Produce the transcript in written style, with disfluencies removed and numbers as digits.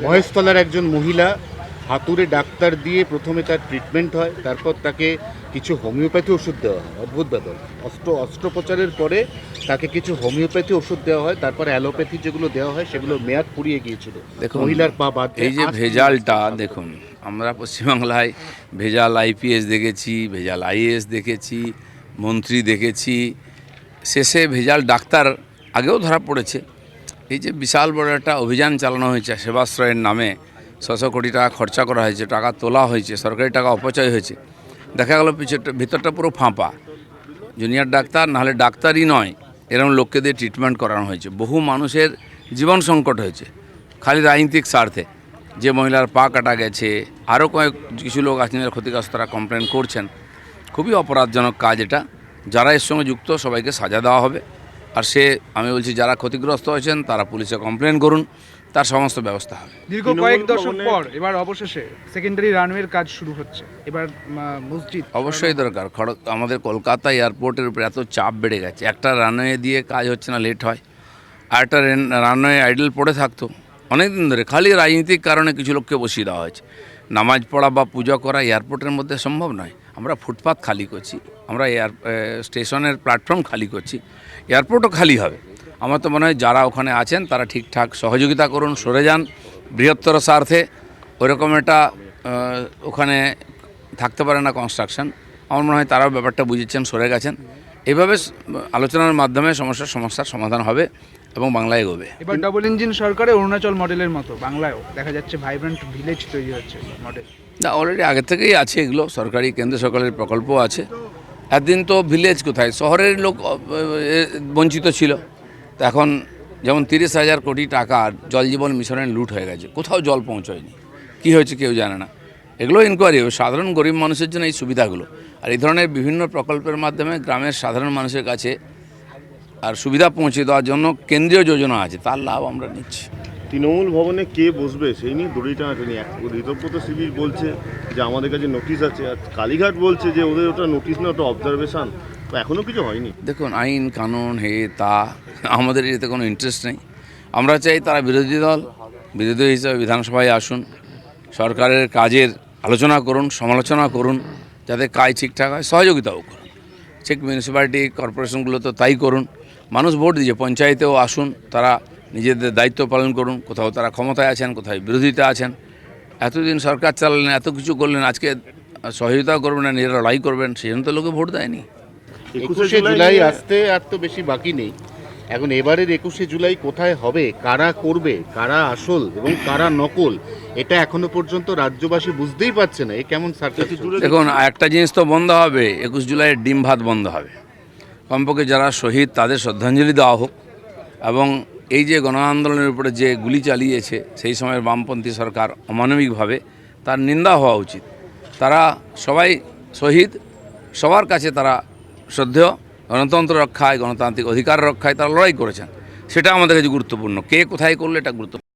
মহেশতলার একজন মহিলা হাতুড়ে ডাক্তার দিয়ে প্রথমে তার ট্রিটমেন্ট হয়, তারপর তাকে কিছু হোমিওপ্যাথি ওষুধ দেওয়া হয়। অদ্ভুত ব্যাপার, অস্ত্রোপচারের পরে তাকে কিছু হোমিওপ্যাথি ওষুধ দেওয়া হয়, তারপরে অ্যালোপ্যাথি যেগুলো দেওয়া হয় সেগুলো মেয়াদ ফুরিয়ে গিয়েছিল। দেখুন, মহিলার পা বাদ এই যে ভেজালটা দেখুন, আমরা পশ্চিমবাংলায় ভেজাল আইপিএস দেখেছি, ভেজাল আইএএস দেখেছি, মন্ত্রী দেখেছি, শেষে ভেজাল ডাক্তার আগেও ধরা পড়েছে। এই যে বিশাল বড় একটা অভিযান চালানো হয়েছে, সেবাশ্রয়ের নামে ৬০০ কোটি টাকা খরচা করা হয়েছে, টাকা তোলা হয়েছে, সরকারি টাকা অপচয় হয়েছে, দেখা গেল ভিতরটা পুরো ফাঁপা। জুনিয়র ডাক্তার নাহলে ডাক্তারই নয়, এরকম লোককে দিয়ে ট্রিটমেন্ট করানো হয়েছে। বহু মানুষের জীবন সংকট হয়েছে খালি রাজনৈতিক স্বার্থে। যে মহিলার পা কাটা গেছে, আরও কিছু লোক আছেন ক্ষতিগ্রস্ত, তারা কমপ্লেন করছেন। খুবই অপরাধজনক কাজ এটা। যারা এর সঙ্গে যুক্ত সবাইকে সাজা দেওয়া হবে। আর আমি বলছি, যারা ক্ষতিগ্রস্ত হয়েছেন তারা পুলিশে কমপ্লেন করুন, তার সমস্ত ব্যবস্থা হবে। দীর্ঘ কয়েক দশক পর এবার অবশেষে সেকেন্ডারি রানওয়ের কাজ শুরু হচ্ছে। এবার মসজিদ অবশ্যই দরকার। আমাদের কলকাতা এয়ারপোর্টের উপরে এত চাপ বেড়ে গেছে, একটা রানওয়ে দিয়ে কাজ হচ্ছে না, লেট হয়। আর একটা রানওয়ে আইডল পড়ে থাকতো অনেক দিন ধরে, খালি রাজনৈতিক কারণে কিছু লোককে বসিয়ে দেওয়া হয়েছে। নামাজ পড়া বা পূজা করা এয়ারপোর্টের মধ্যে সম্ভব নয়। আমরা ফুটপাথ খালি করছি, আমরা স্টেশনের প্ল্যাটফর্ম খালি করছি, এয়ারপোর্টও খালি হবে। আমার তো মনে হয় যারা ওখানে আছেন তারা ঠিকঠাক সহযোগিতা করুন, সরে যান বৃহত্তর স্বার্থে। ওইরকম একটা ওখানে থাকতে পারে না কনস্ট্রাকশন। আমার মনে হয় তারাও ব্যাপারটা বুঝেছেন, সরে গেছেন। এইভাবে আলোচনার মাধ্যমে সমস্যার সমাধান হবে এবং বাংলায় এগোবে। এবার ডাবল ইঞ্জিন সরকারে অরুণাচল মডেলের মতো বাংলায়ও দেখা যাচ্ছে ভাইব্রেন্ট ভিলেজ তৈরি হচ্ছে মডেল। না, অলরেডি আগে থেকেই আছে এগুলো, সরকারি কেন্দ্র সরকারের প্রকল্পও আছে। একদিন তো ভিলেজ কোথায়, শহরের লোক বঞ্চিত ছিল। তো এখন যেমন 30,000 কোটি টাকার জল জীবন মিশনের লুট হয়ে গেছে, কোথাও জল পৌঁছয়নি। কী হয়েছে কেউ জানে না। এগুলো ইনকোয়ারি হবে, সাধারণ গরিব মানুষের জন্য এই সুবিধাগুলো। আর এই ধরনের বিভিন্ন প্রকল্পের মাধ্যমে গ্রামের সাধারণ মানুষের কাছে আর সুবিধা পৌঁছে দেওয়ার জন্য কেন্দ্রীয় যোজনা আছে, তার লাভ আমরা নিচ্ছি। তৃণমূল ভবনে কে বসবে সেই নিয়ে দড়ি টানাটানি। ঋতব্রত শিবির বলছে যে আমাদের কাছে নোটিশ আছে, আর কালীঘাট বলছে যে ওদের ওটা নোটিশ না, ওটা অবজারভেশন। তো এখনও কিছু হয়নি। দেখুন, আইন কানুন তা আমাদের এতে কোনো ইন্টারেস্ট নেই। আমরা চাই তারা বিরোধী হিসেবে বিধানসভায় আসুন, সরকারের কাজের আলোচনা করুন, সমালোচনা করুন, যাতে কাজ ঠিকঠাক হয়, সহযোগিতাও করুন। ঠিক মিউনিসিপ্যালিটি কর্পোরেশনগুলো তো তাই করুন। মানুষ ভোট দিয়েছে, পঞ্চায়েতেও আসুন, তারা নিজেদের দায়িত্ব পালন করুন। কোথাও তারা ক্ষমতায় আছেন, কোথাও বিরোধিতা আছেন। এতদিন সরকার চালালেন, এত কিছু করলেন, আজকে সহযোগিতা করবেন না, নিজেরা লড়াই করবেন, সেই জন্য তো লোকে ভোট দেয়নি। 21শে জুলাই আসতে আর তো বেশি বাকি নেই। এখন এবারের 21শে জুলাই কোথায় হবে, কারা করবে, কারা আসল এবং কারা নকল, এটা এখনো পর্যন্ত রাজ্যবাসী বুঝতেই পারছে না। এ কেমন সার্কাস? দেখুন, একটা জিনিস তো বন্ধ হবে, 21 জুলাইয়ের ডিম ভাত বন্ধ হবে। কমপক্ষে যারা শহীদ তাদের শ্রদ্ধাঞ্জলি দেওয়া হোক, এবং এই যে গণ আন্দোলনের উপরে যে গুলি চালিয়েছে সেই সময়ের বামপন্থী সরকার অমানবিকভাবে, তার নিন্দা হওয়া উচিত। তারা সবাই শহীদ, সবার কাছে তারা শ্রদ্ধেয়। গণতন্ত্র রক্ষায়, গণতান্ত্রিক অধিকার রক্ষায় তারা লড়াই করেছেন, সেটা আমাদের কাছে গুরুত্বপূর্ণ। কে কোথায় করলে এটা গুরুত্বপূর্ণ।